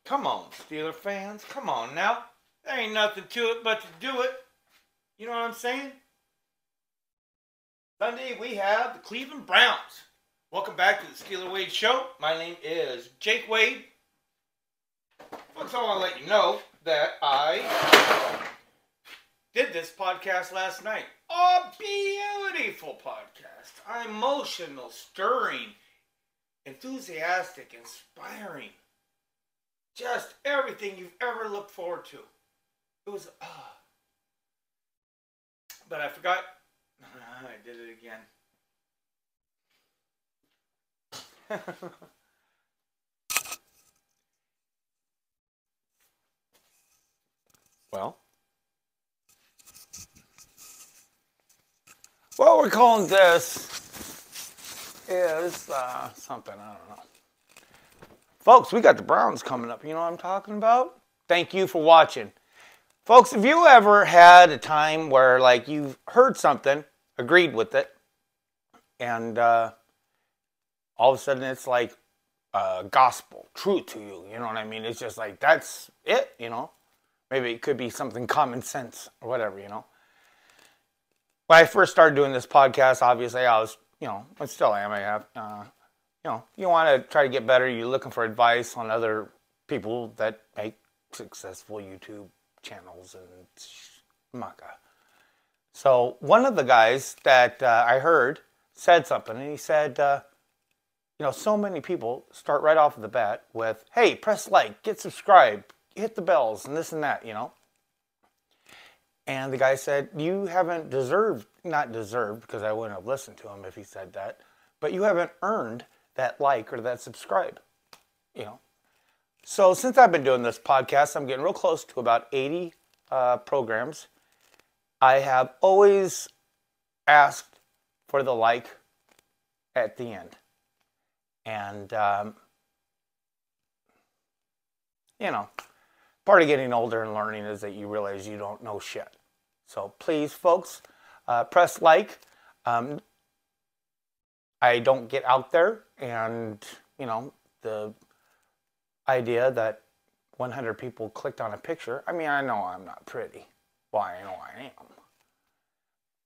Come on, Steeler fans. Come on now. There ain't nothing to it but to do it. You know what I'm saying? Sunday, we have the Cleveland Browns. Welcome back to the Steeler Wade Show. My name is Jake Wade. Folks, I want to let you know that I did this podcast last night. A beautiful podcast. Emotional, stirring, enthusiastic, inspiring. Just everything you've ever looked forward to. It was, but I forgot. I did it again. Well, what we're calling this is something, I don't know. Folks, we got the Browns coming up. You know what I'm talking about? Thank you for watching. Folks, if you ever had a time where, like, you've heard something, agreed with it, and all of a sudden it's like gospel, true to you, you know what I mean? It's just like, that's it, you know? Maybe it could be something common sense or whatever, you know? When I first started doing this podcast, obviously I was, you know, I still am, I have, you know, you want to try to get better. You're looking for advice on other people that make successful YouTube channels and maca. So one of the guys that I heard said something, and he said, you know, so many people start right off the bat with, hey, press like, get subscribed, hit the bells, and this and that, you know. And the guy said, you haven't not deserved, because I wouldn't have listened to him if he said that, but you haven't earned that like or that subscribe, you know. So since I've been doing this podcast, I'm getting real close to about 80 programs. I have always asked for the like at the end. And, you know, part of getting older and learning is that you realize you don't know shit. So please, folks, press like. I don't get out there, and, you know, the idea that 100 people clicked on a picture, I mean, I know I'm not pretty. Well, I know I am.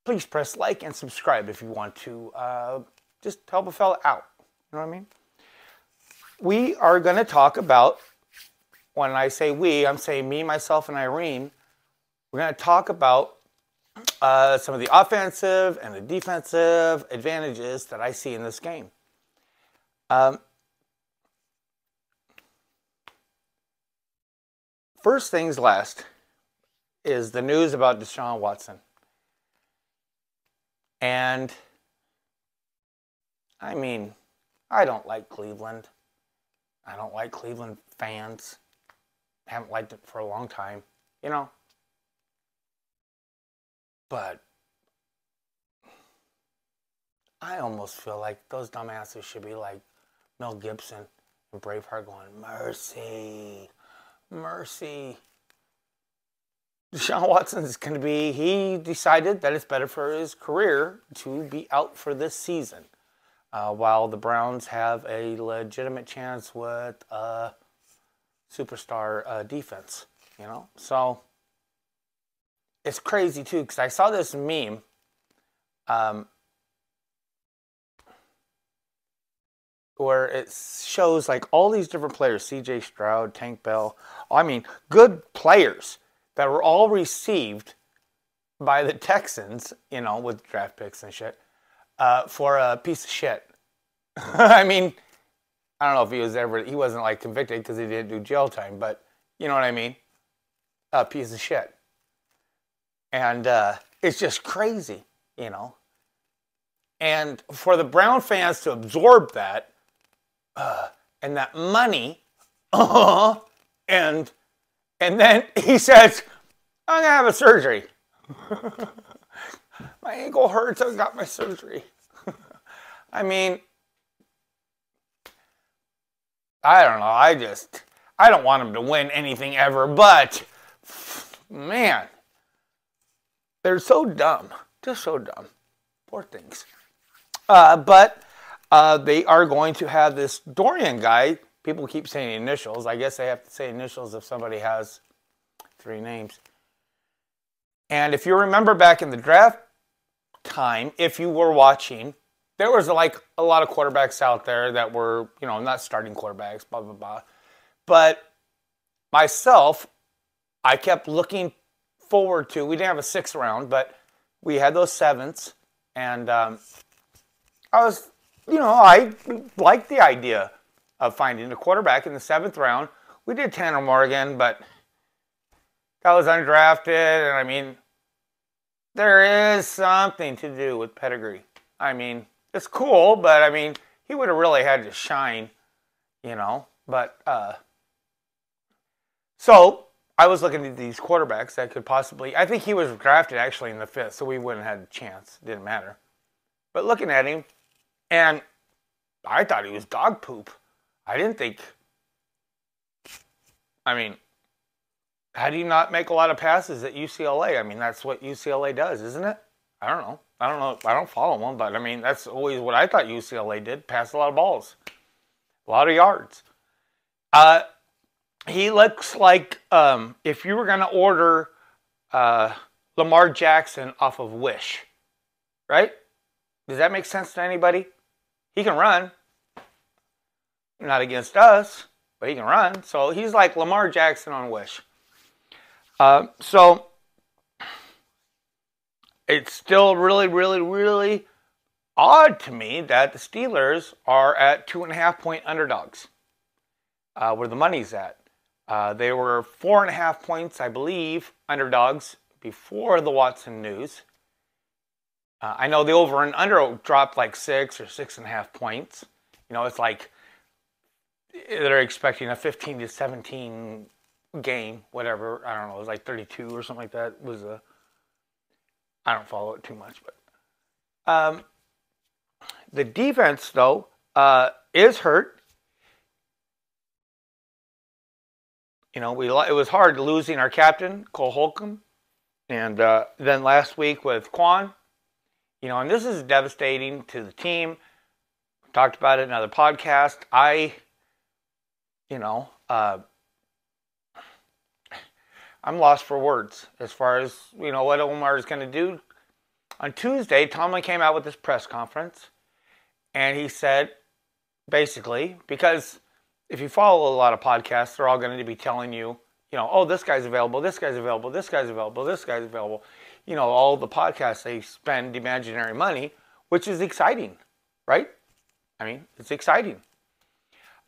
Please press like and subscribe if you want to just help a fella out. You know what I mean? We are going to talk about, when I say we, I'm saying me, myself, and Irene. We're going to talk about some of the offensive and the defensive advantages that I see in this game. First things last is the news about Deshaun Watson. And, I mean, I don't like Cleveland. I don't like Cleveland fans. Haven't liked it for a long time, you know. But I almost feel like those dumbasses should be like Mel Gibson and Braveheart going, mercy, mercy. Deshaun Watson is going to be, he decided that it's better for his career to be out for this season. While the Browns have a legitimate chance with a superstar defense, you know. So it's crazy too, because I saw this meme where it shows like all these different players, C.J. Stroud, Tank Bell, I mean, good players that were all received by the Texans, you know, with draft picks and shit, for a piece of shit. I mean, I don't know if he wasn't like convicted because he didn't do jail time, but you know what I mean? A piece of shit. And it's just crazy, you know. And for the Brown fans to absorb that, and that money, and then he says, I'm going to have a surgery. My ankle hurts, I got my surgery. I mean, I don't know, I don't want him to win anything ever, but, man, they're so dumb, just so dumb. Poor things. But they are going to have this Dorian guy People keep saying initials. I guess they have to say initials if somebody has 3 names. And if you remember back in the draft time, if you were watching, there was like a lot of quarterbacks out there that were, you know, not starting quarterbacks, blah, blah, blah. But myself, I kept looking forward to, we didn't have a 6th round, but we had those 7ths. And I was, you know, I liked the idea of finding a quarterback in the 7th round. We did Tanner Morgan, but that was undrafted. And I mean, there is something to do with pedigree. I mean, it's cool, but I mean, he would have really had to shine, you know. But, so I was looking at these quarterbacks that could possibly, I think he was drafted actually in the 5th, so we wouldn't have had a chance. It didn't matter. But looking at him, and I thought he was dog poop. I didn't think, I mean, how do you not make a lot of passes at UCLA? I mean, that's what UCLA does, isn't it? I don't know. I don't follow them, but I mean, that's always what I thought UCLA did. Pass a lot of balls. A lot of yards. He looks like if you were going to order Lamar Jackson off of Wish, right? Does that make sense to anybody? He can run. Not against us, but he can run. So he's like Lamar Jackson on Wish. So it's still really, really, really odd to me that the Steelers are at 2.5-point underdogs, where the money's at. They were 4.5 points, I believe, underdogs before the Watson news. I know the over and under dropped like 6 or 6.5 points. You know, it's like they're expecting a 15-17 game, whatever. I don't know. It was like 32 or something like that. It was I don't follow it too much, but the defense though is hurt. You know, it was hard losing our captain Cole Holcomb, and then last week with Quan. You know, and this is devastating to the team. We talked about it in another podcast. I'm lost for words as far as, you know, what Omar is going to do. On Tuesday, Tomlin came out with this press conference, and he said, basically, because if you follow a lot of podcasts, they're all going to be telling you, you know, oh, this guy's available, this guy's available, this guy's available, this guy's available. You know, all the podcasts, they spend imaginary money, which is exciting, right? I mean, it's exciting.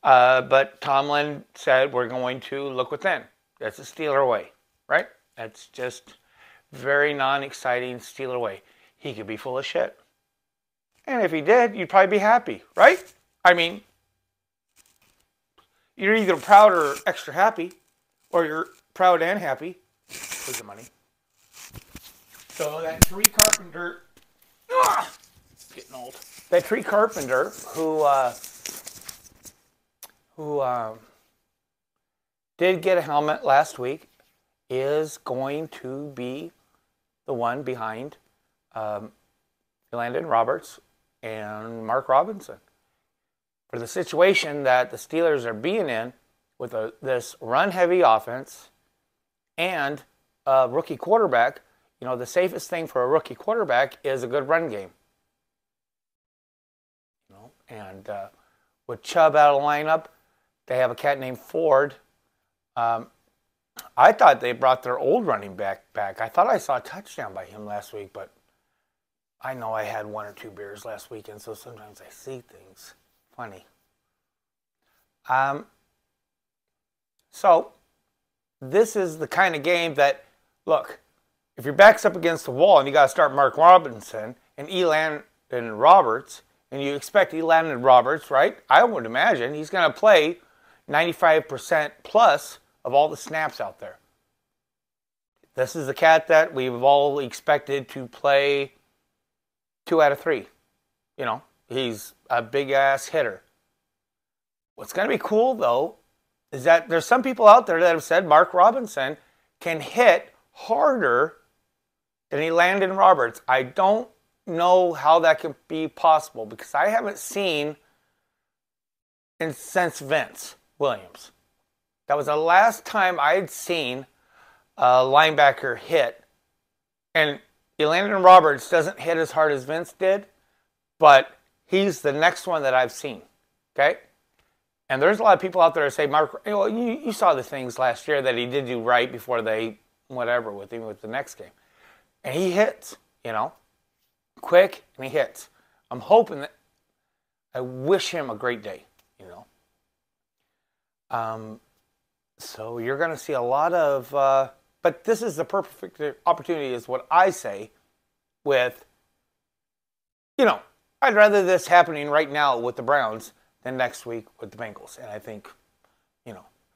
But Tomlin said, we're going to look within. That's a Steeler way, right? That's just very non-exciting Steeler way. He could be full of shit. And if he did, you'd probably be happy, right? I mean, you're either proud or extra happy, or you're proud and happy. Where's the money? So that Tree Carpenter, it's getting old. That Tree Carpenter who did get a helmet last week is going to be the one behind Landon Roberts and Mark Robinson. For the situation that the Steelers are being in with this run-heavy offense and a rookie quarterback, you know, the safest thing for a rookie quarterback is a good run game. You know, and with Chubb out of the lineup, they have a cat named Ford. I thought they brought their old running back. I thought I saw a touchdown by him last week, but I know I had 1 or 2 beers last weekend, so sometimes I see things funny. So this is the kind of game that, look, if your back's up against the wall and you got to start Mark Robinson and Landon Roberts, and you expect Landon Roberts, right? I would imagine he's going to play 95% plus of all the snaps out there. This is a cat that we've all expected to play 2 out of 3. You know, he's a big-ass hitter. What's going to be cool, though, is that there's some people out there that have said Mark Robinson can hit harder than Landon Roberts. I don't know how that could be possible because I haven't seen since Vince. Williams. That was the last time I'd seen a linebacker hit. And Elandon Roberts doesn't hit as hard as Vince did, but he's the next one that I've seen. Okay? And there's a lot of people out there that say, Mark, you saw the things last year that he did do right before they, whatever, with him with the next game. And he hits, quick, and he hits. I'm hoping that, I wish him a great day, So you're going to see a lot of, but this is the perfect opportunity is what I say with, I'd rather this happening right now with the Browns than next week with the Bengals. And I think,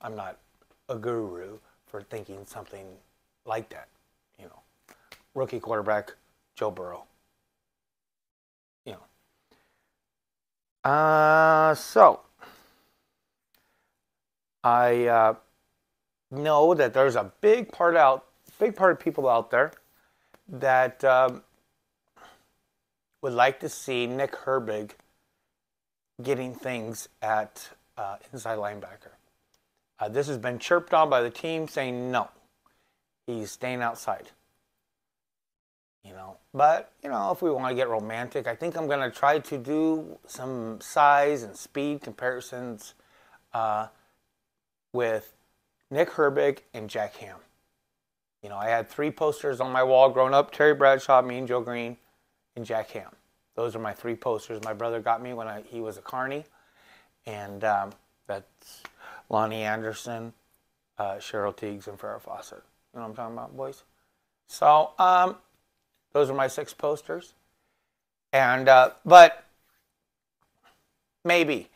I'm not a guru for thinking something like that. Rookie quarterback, Joe Burrow. So I know that there's a big part of people out there that would like to see Nick Herbig getting things at inside linebacker. This has been chirped on by the team saying no, he's staying outside. But, if we want to get romantic, I think I'm going to try to do some size and speed comparisons with Nick Herbig and Jack Ham. I had 3 posters on my wall growing up: Terry Bradshaw, me and Joe Green, and Jack Ham. Those are my 3 posters my brother got me when he was a carny. And that's Lonnie Anderson, Cheryl Teagues, and Farrah Fawcett. You know what I'm talking about, boys? So, those are my 6 posters. And, but maybe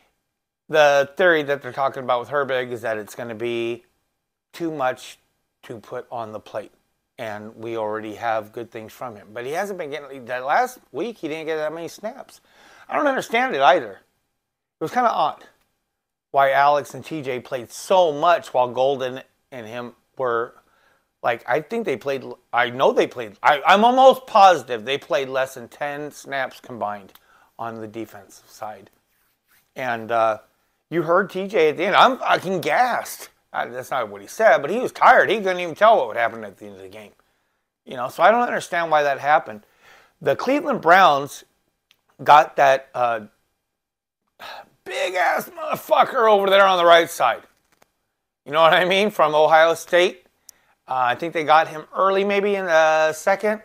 the theory that they're talking about with Herbig is that it's going to be too much to put on the plate. And we already have good things from him. But he hasn't been getting, that last week, he didn't get that many snaps. I don't understand it either. It was kind of odd why Alex and TJ played so much while Golden and him were, I think they played, I'm almost positive they played less than 10 snaps combined on the defensive side. And you heard TJ at the end. I'm fucking gassed. That's not what he said, but he was tired. He couldn't even tell what would happen at the end of the game. So I don't understand why that happened. The Cleveland Browns got that big-ass motherfucker over there on the right side. You know what I mean? From Ohio State. I think they got him early, maybe in the second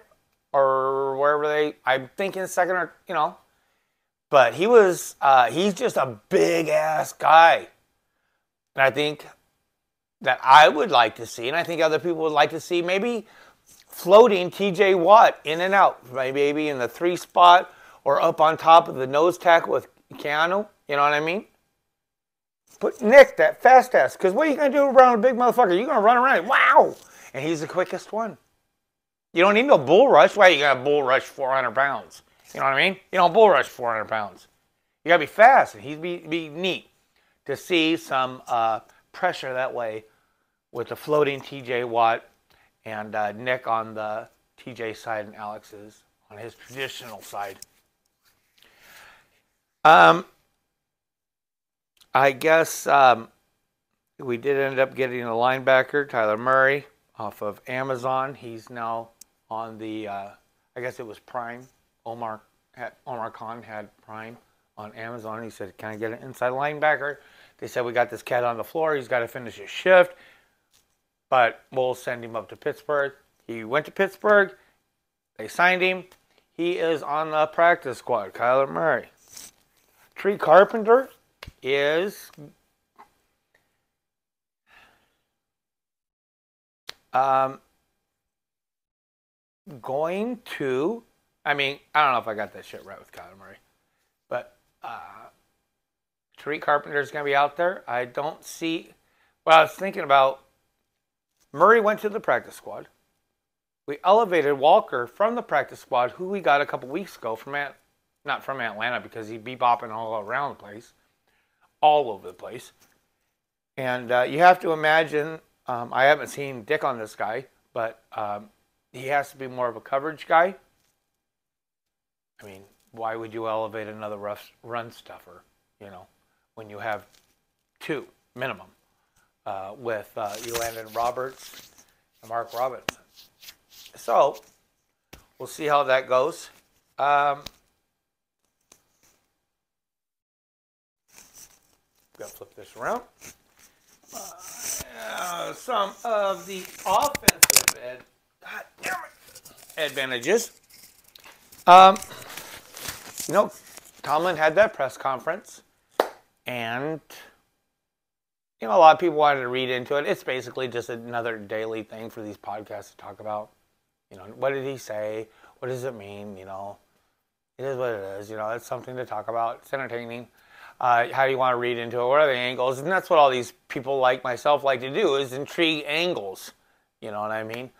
or wherever I'm thinking second or, But he's just a big-ass guy. And I think that I would like to see, and I think other people would like to see, maybe floating TJ Watt in and out. Maybe in the 3 spot or up on top of the nose tackle with Keanu. You know what I mean? Put Nick, that fast ass. Because what are you going to do around a big motherfucker? You're going to run around. Wow! And he's the quickest one. You don't need no bull rush. Why you got to bull rush 400 pounds? You know what I mean? You don't bull rush 400 pounds. You got to be fast. And he'd be neat to see some pressure that way with the floating TJ Watt and Nick on the TJ side and Alex's on his traditional side. I guess we did end up getting a linebacker, Tyler Murray, off of Amazon. He's now on the, I guess it was Prime. Omar Khan had Prime on Amazon. He said, can I get an inside linebacker? They said, we got this cat on the floor. He's got to finish his shift. But we'll send him up to Pittsburgh. He went to Pittsburgh. They signed him. He is on the practice squad, Kyler Murray. Tree Carpenter is going to, I don't know if I got that shit right with Kyler Murray, but Tariq Carpenter is going to be out there. I don't see, well, I was thinking about, Murray went to the practice squad. We elevated Walker from the practice squad, who we got a couple weeks ago from, not from Atlanta, because he'd be bopping all around the place, all over the place. And you have to imagine, I haven't seen Dick on this guy, but he has to be more of a coverage guy. I mean, why would you elevate another run stuffer, when you have 2 minimum, with Elandon Roberts and Mark Robinson. So we'll see how that goes. Gotta flip this around. Some of the offensive advantages. Tomlin had that press conference, and a lot of people wanted to read into it. It's basically just another daily thing for these podcasts to talk about. What did he say? What does it mean? It is what it is. It's something to talk about. It's entertaining. How do you want to read into it? What are the angles? And that's what all these people like myself like to do, is intrigue angles. You know what I mean?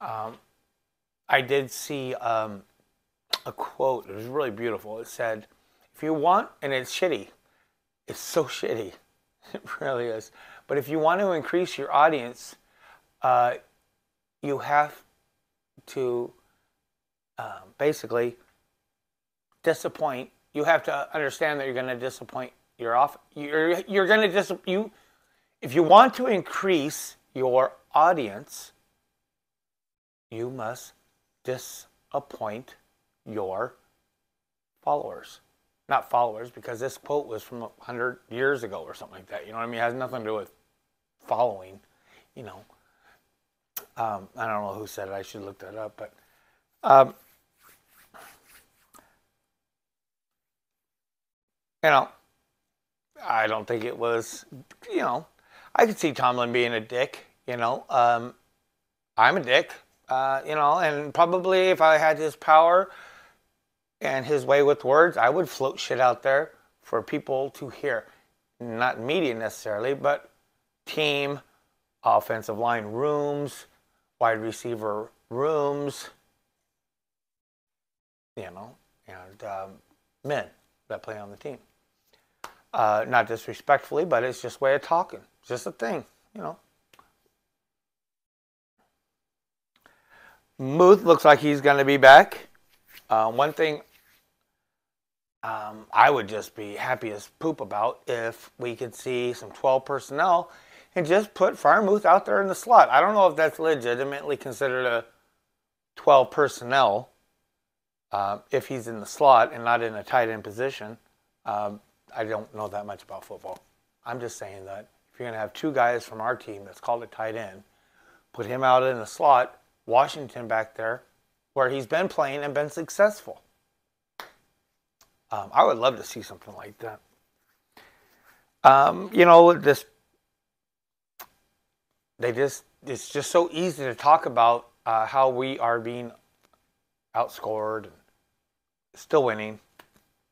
I did see a quote. It was really beautiful. It said, if you want, and it's shitty. It's so shitty. It really is. But if you want to increase your audience, you have to basically disappoint. You have to understand that you're going to disappoint your You're going to if you want to increase your audience, you must disappoint your followers. Not followers, because this quote was from 100 years ago or something like that. You know what I mean? It has nothing to do with following. I don't know who said it. I should look that up. But I don't think it was, I could see Tomlin being a dick, I'm a dick, and probably if I had his power and his way with words, I would float shit out there for people to hear. Not media necessarily, but team, offensive line rooms, wide receiver rooms, and men that play on the team. Not disrespectfully, but it's just a way of talking. It's just a thing, Muth looks like he's going to be back. One thing I would just be happy as poop about if we could see some 12 personnel and just put Freiermuth out there in the slot. I don't know if that's legitimately considered a 12 personnel if he's in the slot and not in a tight end position. I don't know that much about football. I'm just saying that if you're going to have two guys from our team that's called a tight end, put him out in the slot, Washington back there, where he's been playing and been successful. I would love to see something like that. It's just so easy to talk about how we are being outscored and still winning,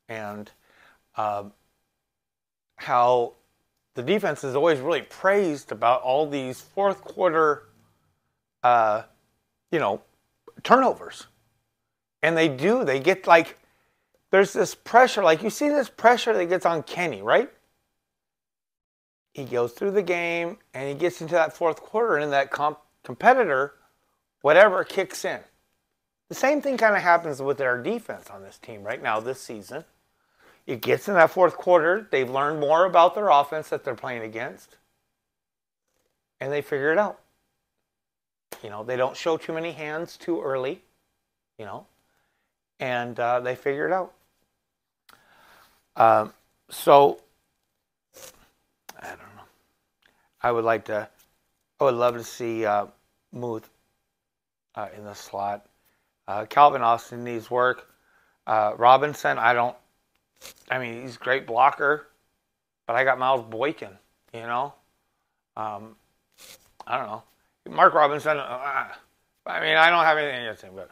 and how the defense is always really praised about all these fourth quarter, turnovers. And they get there's this pressure, you see this pressure that gets on Kenny, right? He goes through the game and he gets into that fourth quarter, and that competitor, whatever, kicks in. The same thing kind of happens with our defense on this team right now this season. It gets in that fourth quarter. They've learned more about their offense that they're playing against, and they figure it out. They don't show too many hands too early, and they figure it out. So, I don't know. I would love to see Muth in the slot. Calvin Austin needs work. Robinson, he's a great blocker, but I got Miles Boykin, I don't know. Mark Robinson, I don't have anything against him, but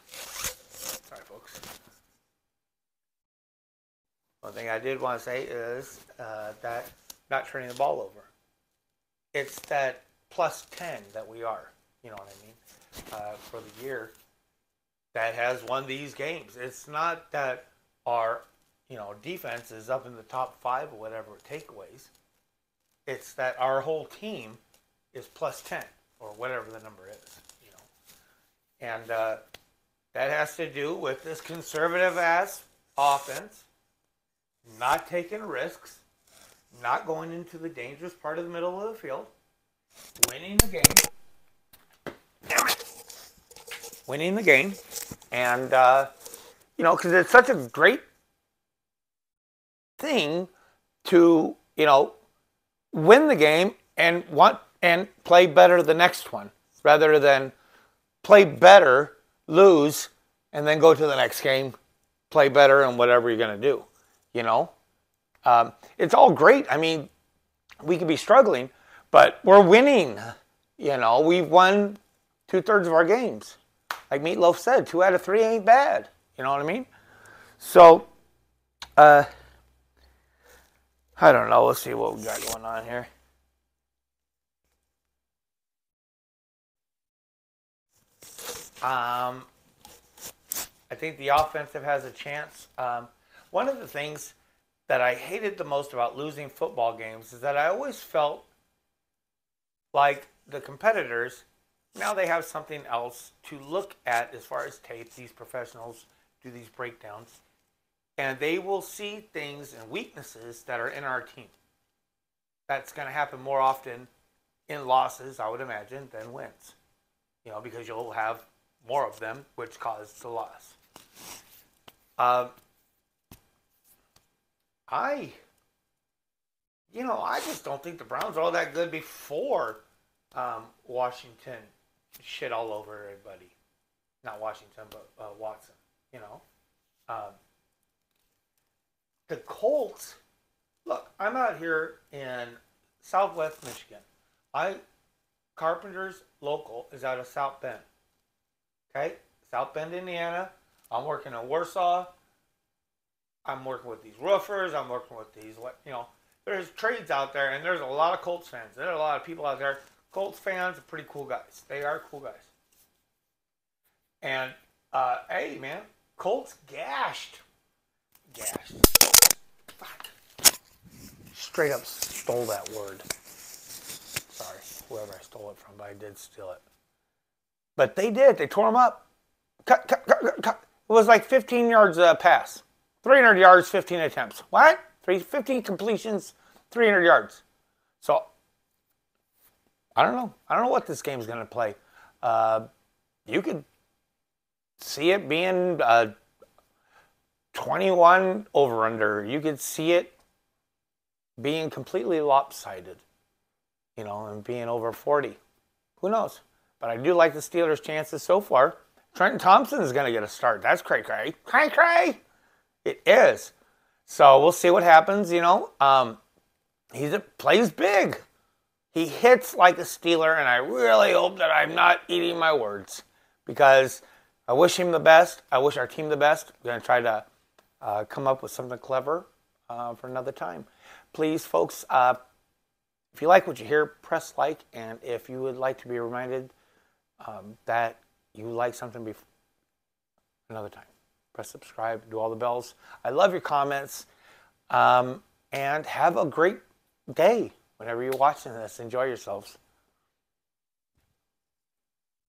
sorry, folks. One thing I did want to say is that not turning the ball over. It's that plus 10 that we are, for the year that has won these games. It's not that our, defense is up in the top 5 or whatever takeaways. It's that our whole team is plus 10 or whatever the number is, And that has to do with this conservative-ass offense, not taking risks, not going into the dangerous part of the middle of the field, winning the game. Damn it. Winning the game. And, you know, because it's such a great thing to, you know, win the game and play better the next one rather than play better, lose, and then go to the next game, play better, and whatever you're going to do, you know. It's all great. I mean, we could be struggling, but we're winning. You know, we've won 2/3 of our games. Like Meatloaf said, 2 out of 3 ain't bad. You know what I mean? So, I don't know. Let's see what we got going on here. I think the offensive has a chance. One of the things that I hated the most about losing football games is that I always felt like the competitors, now they have something else to look at as far as tape. These professionals do these breakdowns, and they will see things and weaknesses that are in our team. That's going to happen more often in losses, I would imagine, than wins. You know, because you'll have more of them, which caused the loss. I just don't think the Browns are all that good before Washington shit all over everybody. Not Washington, but Watson, you know. The Colts, look, I'm out here in Southwest Michigan. Carpenter's local is out of South Bend. Okay? South Bend, Indiana. I'm working in Warsaw. I'm working with these roofers. I'm working with these, you know, there's trades out there, and there's a lot of Colts fans. There are a lot of people out there. Colts fans are pretty cool guys. They are cool guys. And, hey, man, Colts gashed. Fuck. Straight up stole that word. Sorry, whoever I stole it from, but I did steal it. But they did. They tore them up. Cut. It was like 15 yards pass. 300 yards, 15 attempts. What? 15 completions, 300 yards. So, I don't know. I don't know what this game's going to play. You could see it being 21 over-under. You could see it being completely lopsided, you know, and being over 40. Who knows? But I do like the Steelers' chances so far. Trenton Thompson is going to get a start. That's cray-cray. Cray-cray! It is. So we'll see what happens, you know. He plays big. He hits like a Steeler, and I really hope that I'm not eating my words because I wish him the best. I wish our team the best. We're going to try to come up with something clever for another time. Please, folks, if you like what you hear, press like, and if you would like to be reminded that you like something before another time, press subscribe, do all the bells. I love your comments, and have a great day whenever you're watching this. Enjoy yourselves.